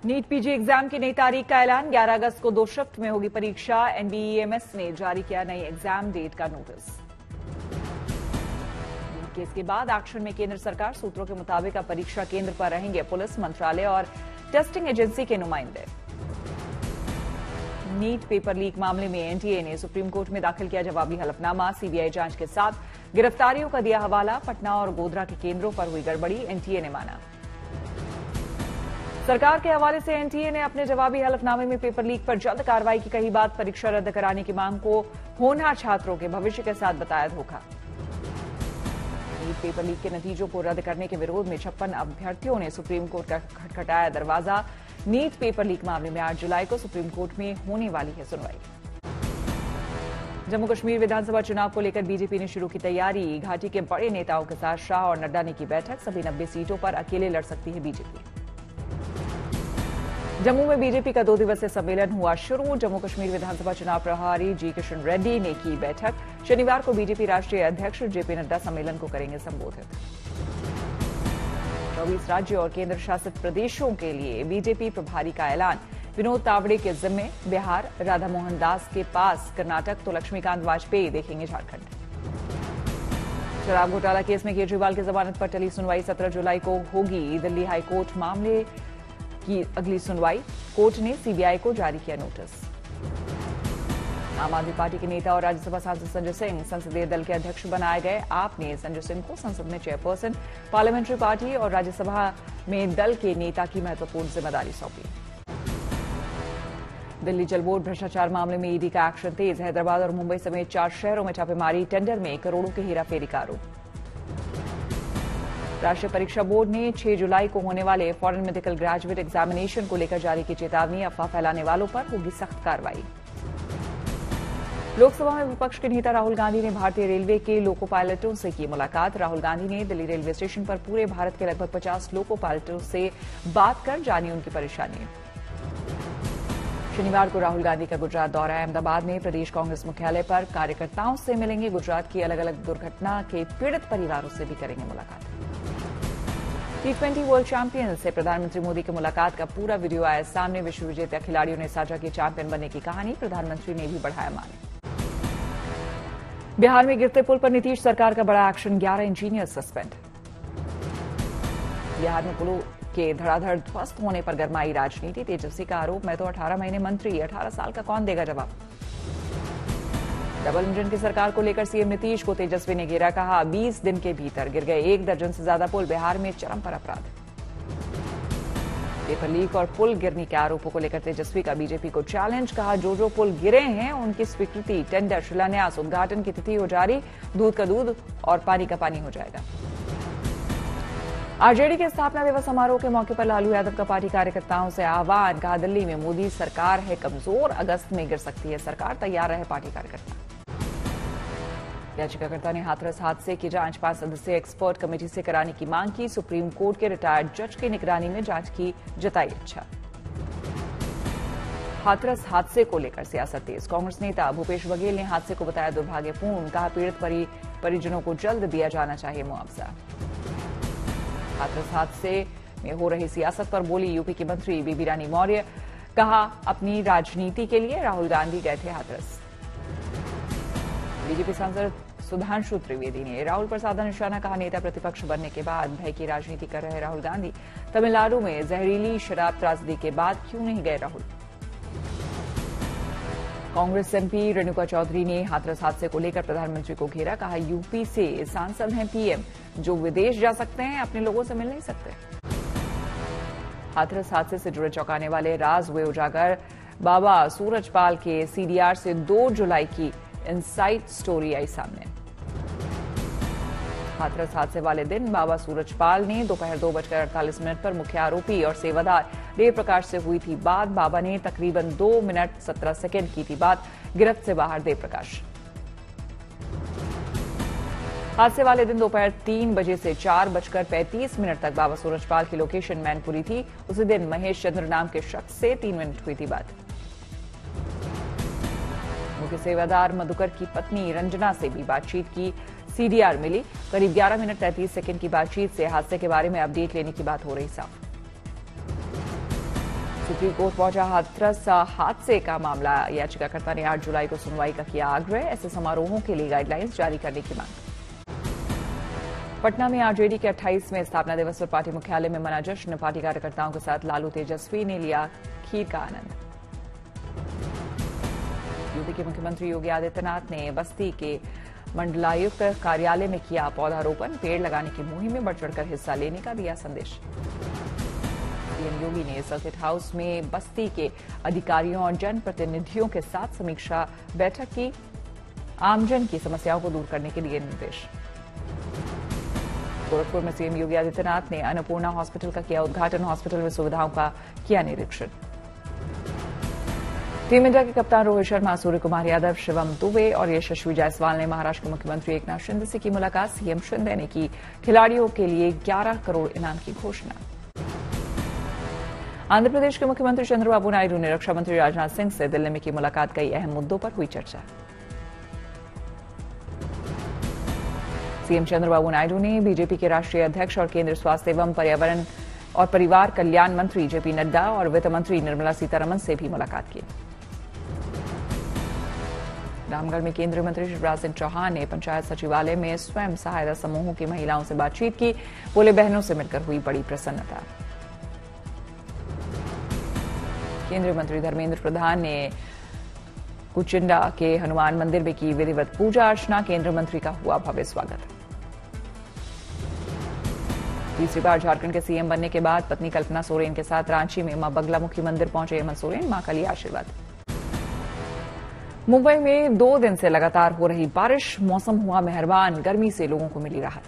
NEET PG exam की नई तारीख का ऐलान। 11 अगस्त को 2 शिफ्ट में होगी परीक्षा। एनबीईएमएस ने जारी किया नई एग्जाम डेट का नोटिस। नीट केस के बाद एक्शन में केंद्र सरकार। सूत्रों के मुताबिक अब परीक्षा केंद्र पर रहेंगे पुलिस, मंत्रालय और टेस्टिंग एजेंसी के नुमाइंदे। नीट पेपर लीक मामले में एनटीए ने सुप्रीम कोर्ट में दाखिल किया जवाबी हलफनामा। सीबीआई जांच के साथ गिरफ्तारियों का दिया हवाला। पटना और गोधरा के केंद्रों पर हुई गड़बड़ी, एनटीए ने माना। सरकार के हवाले से एनटीए ने अपने जवाबी हलफनामे में पेपर लीक पर जल्द कार्रवाई की कही बात। परीक्षा रद्द कराने की मांग को होनहार छात्रों के भविष्य के साथ बताया धोखा। नीट पेपर लीक के नतीजों को रद्द करने के विरोध में 56 अभ्यर्थियों ने सुप्रीम कोर्ट का खटखटाया दरवाजा। नीट पेपर लीक मामले में 8 जुलाई को सुप्रीम कोर्ट में होने वाली है सुनवाई। जम्मू कश्मीर विधानसभा चुनाव को लेकर बीजेपी ने शुरू की तैयारी। घाटी के बड़े नेताओं के साथ शाह और नड्डा ने की बैठक। सभी 90 सीटों पर अकेले लड़ सकती है बीजेपी। जम्मू में बीजेपी का 2 दिवसीय सम्मेलन हुआ शुरू। जम्मू कश्मीर विधानसभा चुनाव प्रभारी जी किशन रेड्डी ने की बैठक। शनिवार को बीजेपी राष्ट्रीय अध्यक्ष जेपी नड्डा सम्मेलन को करेंगे संबोधित। 24 राज्यों और केंद्र शासित प्रदेशों के लिए बीजेपी प्रभारी का ऐलान। विनोद तावड़े के जिम्मे बिहार, राधा मोहन दास के पास कर्नाटक तो लक्ष्मीकांत वाजपेयी देखेंगे झारखंड। शराब घोटाला केस में केजरीवाल की जमानत पर टली सुनवाई। 17 जुलाई को होगी दिल्ली हाईकोर्ट मामले की अगली सुनवाई। कोर्ट ने सीबीआई को जारी किया नोटिस। आम आदमी पार्टी के नेता और राज्यसभा सांसद संजय सिंह संसदीय दल के अध्यक्ष बनाए गए। आप ने संजय सिंह को संसद में चेयरपर्सन, पार्लियामेंट्री पार्टी और राज्यसभा में दल के नेता की महत्वपूर्ण जिम्मेदारी सौंपी। दिल्ली जल बोर्ड भ्रष्टाचार मामले में ईडी का एक्शन तेज। हैदराबाद और मुंबई समेत 4 शहरों में छापेमारी। टेंडर में करोड़ों की हेराफेरी का आरोप। राष्ट्रीय परीक्षा बोर्ड ने 6 जुलाई को होने वाले फॉरेन मेडिकल ग्रेजुएट एग्जामिनेशन को लेकर जारी की चेतावनी। अफवाह फैलाने वालों पर होगी सख्त कार्रवाई। लोकसभा में विपक्ष के नेता राहुल गांधी ने भारतीय रेलवे के लोको पायलटों से की मुलाकात। राहुल गांधी ने दिल्ली रेलवे स्टेशन पर पूरे भारत के लगभग 50 लोको पायलटों से बात कर जानी उनकी परेशानी। शनिवार को राहुल गांधी का गुजरात दौरा है। अहमदाबाद में प्रदेश कांग्रेस मुख्यालय पर कार्यकर्ताओं से मिलेंगे। गुजरात की अलग अलग दुर्घटना के पीड़ित परिवारों से भी करेंगे मुलाकात। T20 वर्ल्ड चैंपियन से प्रधानमंत्री मोदी की मुलाकात का पूरा वीडियो आया सामने। विश्व विजेता खिलाड़ियों ने साझा की चैंपियन बनने की कहानी। प्रधानमंत्री ने भी बढ़ाया मान। बिहार में गिरते पुल पर नीतीश सरकार का बड़ा एक्शन। 11 engineer suspend. बिहार में पुलों के धड़ाधड़ ध्वस्त होने पर गरमाई राजनीति। तेजस्वी का आरोप, मैं तो 18 महीने मंत्री, 18 साल का कौन देगा जवाब। डबल इंजन की सरकार को लेकर सीएम नीतीश को तेजस्वी ने घेरा। कहा 20 दिन के भीतर गिर गए 1 दर्जन से ज्यादा पुल। बिहार में चरम पर अपराध। पेपर लीक और पुल गिरने के आरोपों को लेकर तेजस्वी का बीजेपी को चैलेंज। कहा जो पुल गिरे हैं उनकी स्वीकृति, टेंडर, शिलान्यास, उद्घाटन की तिथि हो जारी। दूध का दूध और पानी का पानी हो जाएगा। आरजेडी के स्थापना दिवस समारोह के मौके पर लालू यादव का पार्टी कार्यकर्ताओं से आह्वान। कहा दिल्ली में मोदी सरकार है कमजोर, अगस्त में गिर सकती है सरकार, तैयार रहे पार्टी कार्यकर्ता। याचिकाकर्ता ने हाथरस हादसे की जांच 5 सदस्यीय एक्सपर्ट कमेटी से कराने की मांग की। सुप्रीम कोर्ट के रिटायर्ड जज की निगरानी में जांच की जताई इच्छा। हाथरस हादसे को लेकर सियासत तेज। कांग्रेस नेता भूपेश बघेल ने हादसे को बताया दुर्भाग्यपूर्ण। कहा पीड़ित परिजनों को जल्द दिया जाना चाहिए मुआवजा। हाथरस हादसे में हो रही सियासत पर बोली यूपी की मंत्री बेबी रानी मौर्य। कहा अपनी राजनीति के लिए राहुल गांधी गए थे हाथरस। बीजेपी सांसद सुधांशु त्रिवेदी ने राहुल पर साधा निशाना। कहा नेता प्रतिपक्ष बनने के बाद भय की राजनीति कर रहे राहुल गांधी। तमिलनाडु में जहरीली शराब त्रासदी के बाद क्यों नहीं गए राहुल। कांग्रेस एमपी रेणुका चौधरी ने हाथरस हादसे को लेकर प्रधानमंत्री को घेरा। कहा यूपी से सांसद हैं पीएम, जो विदेश जा सकते हैं अपने लोगों से मिल नहीं सकते। हाथरस हादसे से जुड़े चौंकाने वाले राज हुए उजागर। बाबा सूरजपाल के सीडीआर से 2 जुलाई की इनसाइड स्टोरी आई सामने। हाथरस हादसे वाले दिन बाबा सूरजपाल ने दोपहर 2:48 पर मुख्य आरोपी और सेवादार देव प्रकाश से हुई थी बात। बाबा ने तकरीबन 2 मिनट 17 सेकेंड की थी बात। गिरफ्त से बाहर देव प्रकाश। हादसे वाले दिन दोपहर 3 बजे से 4:35 तक बाबा सूरजपाल की लोकेशन मैनपुरी थी। उसी दिन महेश चंद्र नाम के शख्स से 3 मिनट हुई थी बात। मुख्य सेवादार मधुकर की पत्नी रंजना से भी बातचीत की सीडीआर मिली। करीब 11 मिनट 33 सेकंड की बातचीत से हादसे के बारे में अपडेट लेने की बात हो रही साफ। सुप्रीम कोर्ट पहुंचा हाथरस हादसे का मामला। याचिकाकर्ता ने 8 जुलाई को सुनवाई का किया आग्रह। ऐसे समारोहों के लिए गाइडलाइंस जारी करने की मांग। पटना में आरजेडी के 28वें स्थापना दिवस पर पार्टी मुख्यालय में मना जश्न। पार्टी कार्यकर्ताओं के साथ लालू तेजस्वी ने लिया खीर का आनंद। यूपी के मुख्यमंत्री योगी आदित्यनाथ ने बस्ती के मंडलायुक्त कार्यालय में किया पौधारोपण। पेड़ लगाने की मुहिम में बढ़ चढ़कर हिस्सा लेने का दिया संदेश। सीएम योगी ने सर्किट हाउस में बस्ती के अधिकारियों और जनप्रतिनिधियों के साथ समीक्षा बैठक की। आमजन की समस्याओं को दूर करने के दिए निर्देश। गोरखपुर में सीएम योगी आदित्यनाथ ने अन्नपूर्णा हॉस्पिटल का किया उद्घाटन। हॉस्पिटल में सुविधाओं का किया निरीक्षण। टीम इंडिया के कप्तान रोहित शर्मा, सूर्य कुमार यादव, शिवम दुबे और यशस्वी जायसवाल ने महाराष्ट्र के मुख्यमंत्री एकनाथ शिंदे से की मुलाकात। सीएम शिंदे ने की खिलाड़ियों के लिए 11 करोड़ इनाम की घोषणा। आंध्र प्रदेश के मुख्यमंत्री चंद्रबाबू नायडू ने रक्षा मंत्री राजनाथ सिंह से दिल्ली में की मुलाकात। कई अहम मुद्दों पर हुई चर्चा। सीएम चंद्रबाबू नायडू ने बीजेपी के राष्ट्रीय अध्यक्ष और केंद्रीय स्वास्थ्य एवं पर्यावरण और परिवार कल्याण मंत्री जेपी नड्डा और वित्त मंत्री निर्मला सीतारमण से भी मुलाकात की। रामगढ़ में केंद्रीय मंत्री शिवराज सिंह चौहान ने पंचायत सचिवालय में स्वयं सहायता समूहों की महिलाओं से बातचीत की। बोले, बहनों से मिलकर हुई बड़ी प्रसन्नता। केंद्रीय मंत्री धर्मेंद्र प्रधान ने कुचिंडा के हनुमान मंदिर में की विधिवत पूजा अर्चना। केंद्रीय मंत्री का हुआ भव्य स्वागत। तीसरी बार झारखंड के सीएम बनने के बाद पत्नी कल्पना सोरेन के साथ रांची में मां बगलामुखी मंदिर पहुंचे हेमंत सोरेन। मां का लिया आशीर्वाद। मुंबई में 2 दिन से लगातार हो रही बारिश। मौसम हुआ मेहरबान। गर्मी से लोगों को मिली राहत।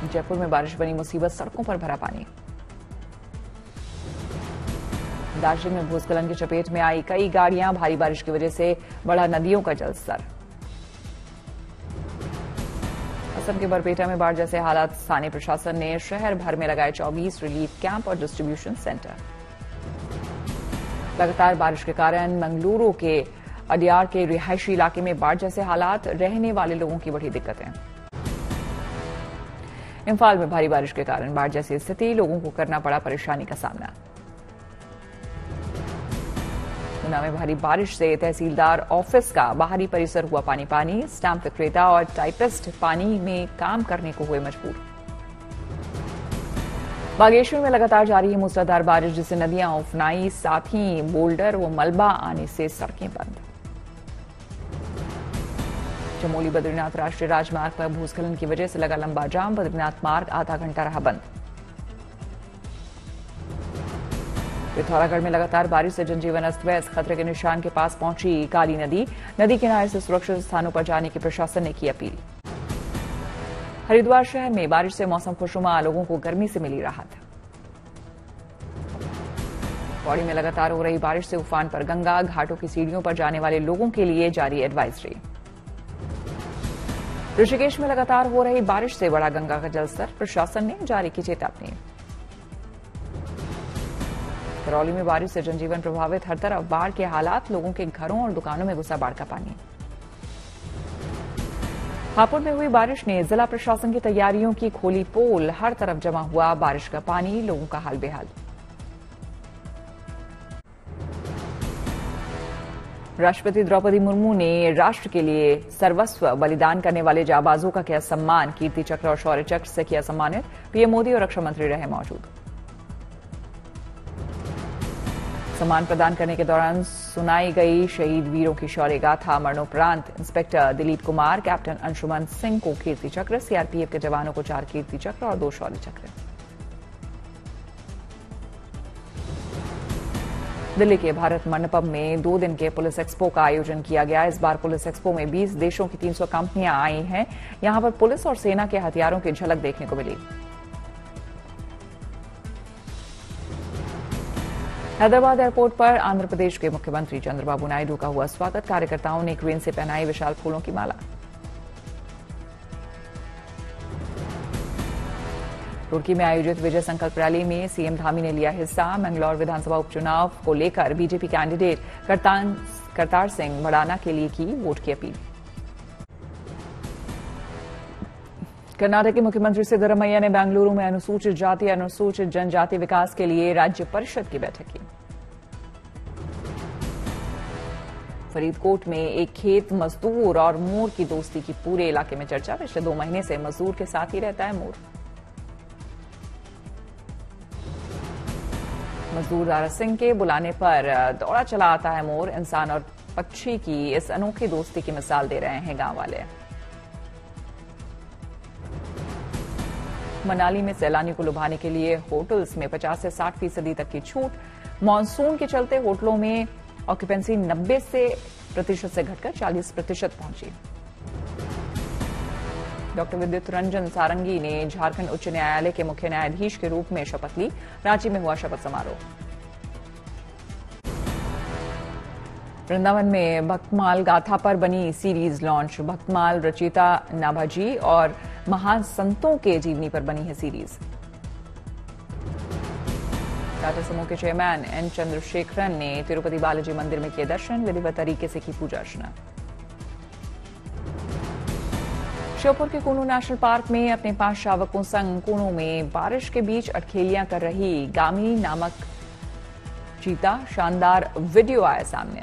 जयपुर में बारिश बनी मुसीबत। सड़कों पर भरा पानी। दार्जिलिंग में भूस्खलन की चपेट में आई कई गाड़ियां। भारी बारिश की वजह से बढ़ा नदियों का जलस्तर। असम के बरपेटा में बाढ़ जैसे हालात। स्थानीय प्रशासन ने शहर भर में लगाए 24 रिलीफ कैंप और डिस्ट्रीब्यूशन सेंटर। लगातार बारिश के कारण मंगलुरु के अडियार के रिहायशी इलाके में बाढ़ जैसे हालात। रहने वाले लोगों की बड़ी दिक्कतें। इंफाल में भारी बारिश के कारण बाढ़ जैसी स्थिति। लोगों को करना पड़ा परेशानी का सामना। गुना में भारी बारिश से तहसीलदार ऑफिस का बाहरी परिसर हुआ पानी पानी। स्टाम्प विक्रेता और टाइपिस्ट पानी में काम करने को हुए मजबूर। बागेश्वर में लगातार जारी है मूसलाधार बारिश, जिससे नदियां उफनाई। साथ ही बोल्डर व मलबा आने से सड़कें बंद। चमोली बद्रीनाथ राष्ट्रीय राजमार्ग पर भूस्खलन की वजह से लगा लंबा जाम। बद्रीनाथ मार्ग आधा घंटा रहा बंद। पिथौरागढ़ में लगातार बारिश से जनजीवन अस्त व्यस्त। खतरे के निशान के पास पहुंची काली नदी। नदी किनारे से सुरक्षित स्थानों पर जाने की प्रशासन ने की अपील। हरिद्वार शहर में बारिश से मौसम खुशनुमा। लोगों को गर्मी से मिली राहत। पौड़ी में लगातार हो रही बारिश से उफान पर गंगा। घाटों की सीढ़ियों पर जाने वाले लोगों के लिए जारी एडवाइजरी। ऋषिकेश में लगातार हो रही बारिश से बढ़ा गंगा का जलस्तर। प्रशासन ने जारी की चेतावनी। करौली में बारिश से जनजीवन प्रभावित। हर तरफ बाढ़ के हालात। लोगों के घरों और दुकानों में घुसा बाढ़ का पानी। हापुड़ में हुई बारिश ने जिला प्रशासन की तैयारियों की खोली पोल। हर तरफ जमा हुआ बारिश का पानी। लोगों का हाल बेहाल। राष्ट्रपति द्रौपदी मुर्मू ने राष्ट्र के लिए सर्वस्व बलिदान करने वाले जाबाजों का किया सम्मान। कीर्ति चक्र और शौर्य चक्र से किया सम्मानित। पीएम मोदी और रक्षा मंत्री रहे मौजूद। सम्मान प्रदान करने के दौरान सुनाई गई शहीद वीरों की शौर्य गाथा। मरणोपरांत इंस्पेक्टर दिलीप कुमार, कैप्टन अंशुमन सिंह को कीर्ति चक्र, सीआरपीएफ के जवानों को 4 कीर्ति चक्र और 2 शौर्य चक्र। दिल्ली के भारत मंडपम में 2 दिन के पुलिस एक्सपो का आयोजन किया गया। इस बार पुलिस एक्सपो में 20 देशों की 300 कंपनियां आई हैं। यहां पर पुलिस और सेना के हथियारों की झलक देखने को मिली। हैदराबाद एयरपोर्ट पर आंध्र प्रदेश के मुख्यमंत्री चंद्रबाबू नायडू का हुआ स्वागत। कार्यकर्ताओं ने क्रेन से पहनाई विशाल फूलों की माला। रुड़की में आयोजित विजय संकल्प रैली में सीएम धामी ने लिया हिस्सा। मंगलौर विधानसभा उपचुनाव को लेकर बीजेपी कैंडिडेट करतार सिंह भड़ाना के लिए की वोट की अपील। कर्नाटक के मुख्यमंत्री सिद्धरमैया ने बेंगलुरु में अनुसूचित जाति अनुसूचित जनजाति विकास के लिए राज्य परिषद की बैठक की। फरीदकोट में एक खेत मजदूर और मोर की दोस्ती की पूरे इलाके में चर्चा। पिछले 2 महीने से मजदूर के साथ ही रहता है मोर। मजदूर दारा सिंह के बुलाने पर दौड़ा चला आता है मोर। इंसान और पक्षी की इस अनोखी दोस्ती की मिसाल दे रहे हैं गांव वाले। मनाली में सैलानी को लुभाने के लिए होटल्स में 50 से 60% तक की छूट। मानसून के चलते होटलों में ऑक्यूपेंसी 90% से घटकर 40% पहुंची। डॉक्टर विद्युत रंजन सारंगी ने झारखंड उच्च न्यायालय के मुख्य न्यायाधीश के रूप में शपथ ली। रांची में हुआ शपथ समारोह। वृंदावन में भक्तमाल गाथा पर बनी सीरीज लॉन्च। भक्तमाल रचयिता नाभाजी और महान संतों के जीवनी पर बनी है सीरीज। टाटा समूह के चेयरमैन एन चंद्रशेखरन ने तिरुपति बालाजी मंदिर में किए दर्शन। विधिवत तरीके से की पूजा अर्चना। श्योपुर के कूनू नेशनल पार्क में अपने 5 शावकों संग कूनू में बारिश के बीच अटखेलियां कर रही गामी नामक चीता। शानदार वीडियो आया सामने।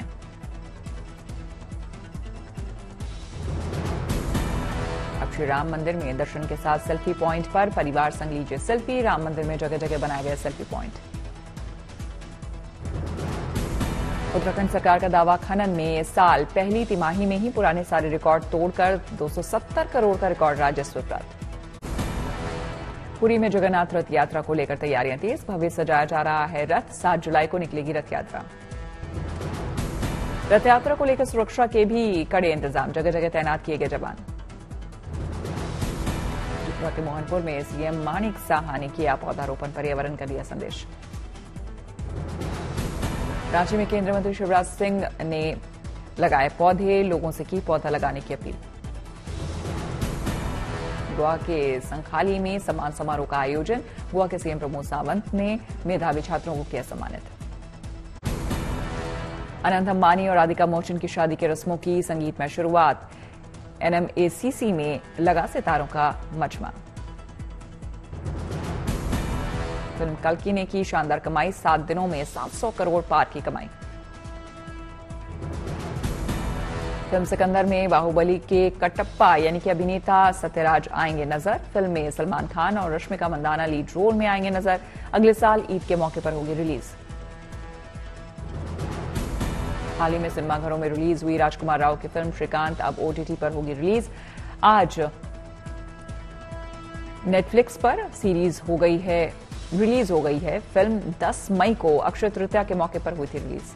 अब श्री राम मंदिर में दर्शन के साथ सेल्फी पॉइंट पर परिवार संग लीजिए सेल्फी। राम मंदिर में जगह जगह बनाए गए सेल्फी पॉइंट। उत्तराखंड सरकार का दावा, खनन में इस साल पहली तिमाही में ही पुराने सारे रिकॉर्ड तोड़कर 270 करोड़ का रिकॉर्ड राजस्व प्राप्त। पुरी में जगन्नाथ रथ यात्रा को लेकर तैयारियां तेज। भव्य सजाया जा रहा है रथ। 7 जुलाई को निकलेगी रथ यात्रा। रथ यात्रा को लेकर सुरक्षा के भी कड़े इंतजाम। जगह जगह तैनात किए गए जवान। त्रिपुरा के मोहनपुर में सीएम माणिक साहा ने किया पौधारोपण। पर्यावरण का दिया संदेश। रांची में केंद्रीय मंत्री शिवराज सिंह ने लगाए पौधे। लोगों से की पौधा लगाने की अपील। गोवा के संखाली में सम्मान समारोह का आयोजन। गोवा के सीएम प्रमोद सावंत ने मेधावी छात्रों को किया सम्मानित। अनंत अंबानी और राधिका मोचन की शादी के रस्मों की संगीतमय शुरुआत। एनएमएसीसी में लगा सितारों का मजमा। फिल्म कल्कि ने की शानदार कमाई। 7 दिनों में 700 करोड़ पार की कमाई। फिल्म सिकंदर में बाहुबली के कटप्पा यानी कि अभिनेता सत्यराज आएंगे नजर। फिल्म में सलमान खान और रश्मिका मंदाना लीड रोल में आएंगे नजर। अगले साल ईद के मौके पर होगी रिलीज। हाल ही में सिनेमाघरों में रिलीज हुई राजकुमार राव की फिल्म श्रीकांत अब ओटीटी पर होगी रिलीज। आज नेटफ्लिक्स पर रिलीज हो गई है। फिल्म 10 मई को अक्षय तृतीया के मौके पर हुई थी रिलीज।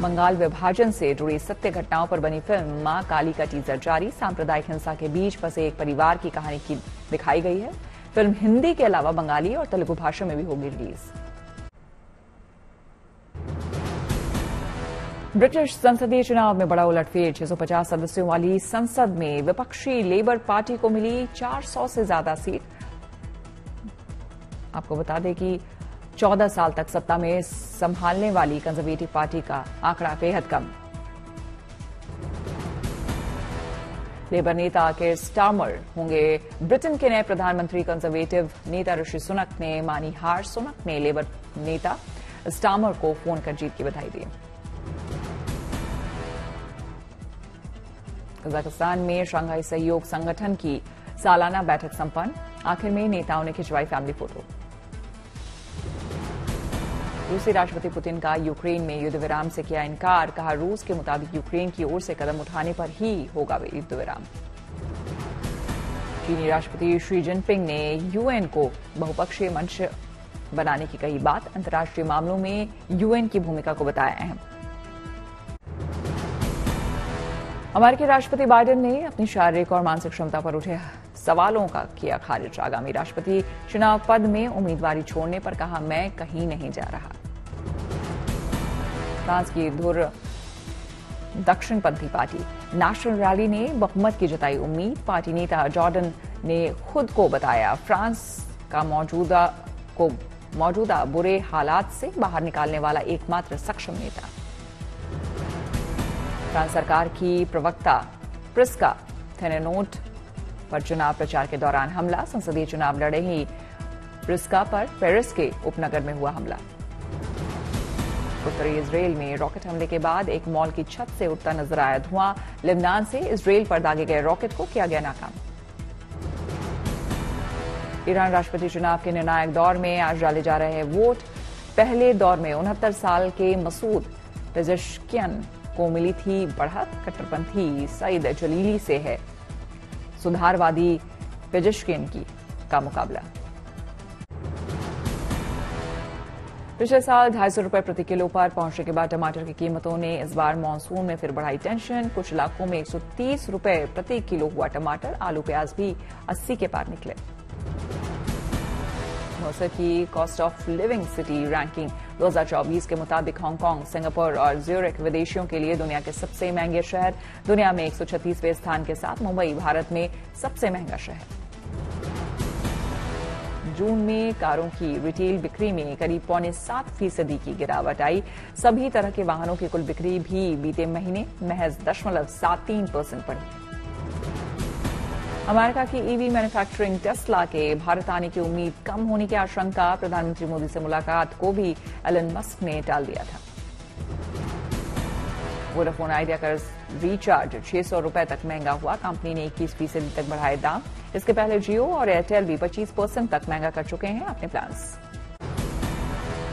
बंगाल विभाजन से जुड़ी सत्य घटनाओं पर बनी फिल्म मां काली का टीजर जारी। सांप्रदायिक हिंसा के बीच फंसे एक परिवार की कहानी की दिखाई गई है। फिल्म हिंदी के अलावा बंगाली और तेलुगु भाषा में भी होगी रिलीज। ब्रिटिश संसदीय चुनाव में बड़ा उलटफेर। 650 सदस्यों वाली संसद में विपक्षी लेबर पार्टी को मिली 400 से ज्यादा सीट। आपको बता दें कि 14 साल तक सत्ता में संभालने वाली कंजर्वेटिव पार्टी का आंकड़ा बेहद कम। लेबर नेता केर स्टार्मर होंगे ब्रिटेन के नए प्रधानमंत्री। कंजर्वेटिव नेता ऋषि सुनक ने मानी हार। सुनक ने लेबर नेता स्टार्मर को फोन कर जीत की बधाई दी। कजाकिस्तान में शंघाई सहयोग संगठन की सालाना बैठक संपन्न। आखिर में नेताओं ने खिंचवाई फैमिली फोटो। रूसी राष्ट्रपति पुतिन का यूक्रेन में युद्ध विराम से किया इनकार। कहा, रूस के मुताबिक यूक्रेन की ओर से कदम उठाने पर ही होगा युद्ध विराम। चीनी राष्ट्रपति शी जिनपिंग ने यूएन को बहुपक्षीय मंच बनाने की कही बात। अंतर्राष्ट्रीय मामलों में यूएन की भूमिका को बताया अहम। अमेरिकी राष्ट्रपति बाइडेन ने अपनी शारीरिक और मानसिक क्षमता पर उठे सवालों का किया खारिज। आगामी राष्ट्रपति चुनाव पद में उम्मीदवारी छोड़ने पर कहा, मैं कहीं नहीं जा रहा। फ्रांस की धुर दक्षिणपंथी पार्टी नेशनल रैली ने बहुमत की जताई उम्मीद। पार्टी नेता जॉर्डन ने खुद को बताया फ्रांस का मौजूदा बुरे हालात से बाहर निकालने वाला एकमात्र सक्षम नेता। फ्रांस सरकार की प्रवक्ता प्रिस्का थेनेनोट पर चुनाव प्रचार के दौरान हमला। संसदीय चुनाव लड़े ही प्रिस्का पर पेरिस के उपनगर में हुआ हमला। उत्तरी इजराइल में रॉकेट हमले के बाद एक मॉल की छत से उड़ता नजर आया धुआं। लेबनान से इजराइल पर दागे गए रॉकेट को किया गया नाकाम। ईरान राष्ट्रपति चुनाव के निर्णायक दौर में आज डाले जा रहे हैं वोट। पहले दौर में 69 साल के मसूद पेजेश्कियन को मिली थी बढ़त। कट्टरपंथी सईद जलीली से है सुधारवादी पेजेश्कियन का मुकाबला। पिछले साल 250 रुपए प्रति किलो पर पहुंचने के बाद टमाटर की कीमतों ने इस बार मानसून में फिर बढ़ाई टेंशन। कुछ इलाकों में 130 रुपए प्रति किलो हुआ टमाटर। आलू प्याज भी 80 के पार निकले। मौसम की cost of living city ranking 2024 के मुताबिक हांगकांग, सिंगापुर और ज्यूरिख विदेशियों के लिए दुनिया के सबसे महंगे शहर। दुनिया में 136वें स्थान के साथ मुंबई भारत में सबसे महंगा शहर। जून में कारों की रिटेल बिक्री में करीब 7.25% की गिरावट आई। सभी तरह के वाहनों की कुल बिक्री भी बीते महीने महज 0.73% बढ़ी। अमेरिका की ईवी मैन्युफैक्चरिंग टेस्ला के भारत आने की उम्मीद कम होने की आशंका। प्रधानमंत्री मोदी से मुलाकात को भी एलन मस्क ने टाल दिया था। वोडाफोन आइडिया का रिचार्ज 600 रुपए तक महंगा हुआ। कंपनी ने 21% तक बढ़ाए दाम। इसके पहले जियो और एयरटेल भी 25% तक महंगा कर चुके हैं अपने प्लान्स।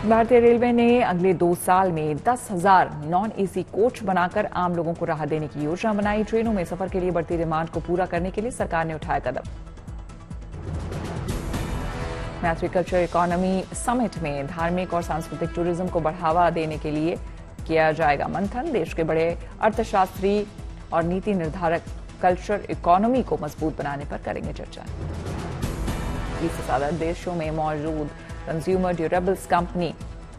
भारतीय रेलवे ने अगले 2 साल में 10,000 नॉन एसी कोच बनाकर आम लोगों को राहत देने की योजना बनाई। ट्रेनों में सफर के लिए बढ़ती डिमांड को पूरा करने के लिए सरकार ने उठाया कदम। एग्रीकल्चर इकोनॉमी समिट में धार्मिक और सांस्कृतिक टूरिज्म को बढ़ावा देने के लिए किया जाएगा मंथन। देश के बड़े अर्थशास्त्री और नीति निर्धारक कल्चर इकोनॉमी को मजबूत बनाने पर करेंगे चर्चा। 20 से ज्यादा देशों में मौजूद कंज्यूमर ड्यूरेबल्स कंपनी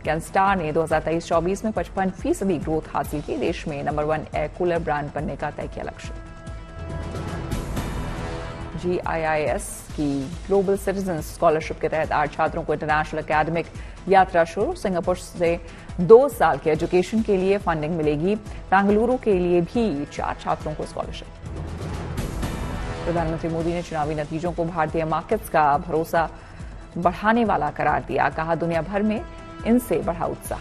कैनस्टार ने 2023-24 में 55% ग्रोथ हासिल की। देश में नंबर 1 एयर कूलर ब्रांड बनने का तय किया लक्ष्य। GIIS की ग्लोबल सिटीजन स्कॉलरशिप के तहत 8 छात्रों को इंटरनेशनल एकेडमिक यात्रा शुरू। सिंगापुर से 2 साल के एजुकेशन के लिए फंडिंग मिलेगी। बेंगलुरु के लिए भी 4 छात्रों को स्कॉलरशिप। प्रधानमंत्री मोदी ने चुनावी नतीजों को भारतीय मार्केट्स का भरोसा बढ़ाने वाला करार दिया। कहा दुनिया भर में इनसे बढ़ा उत्साह।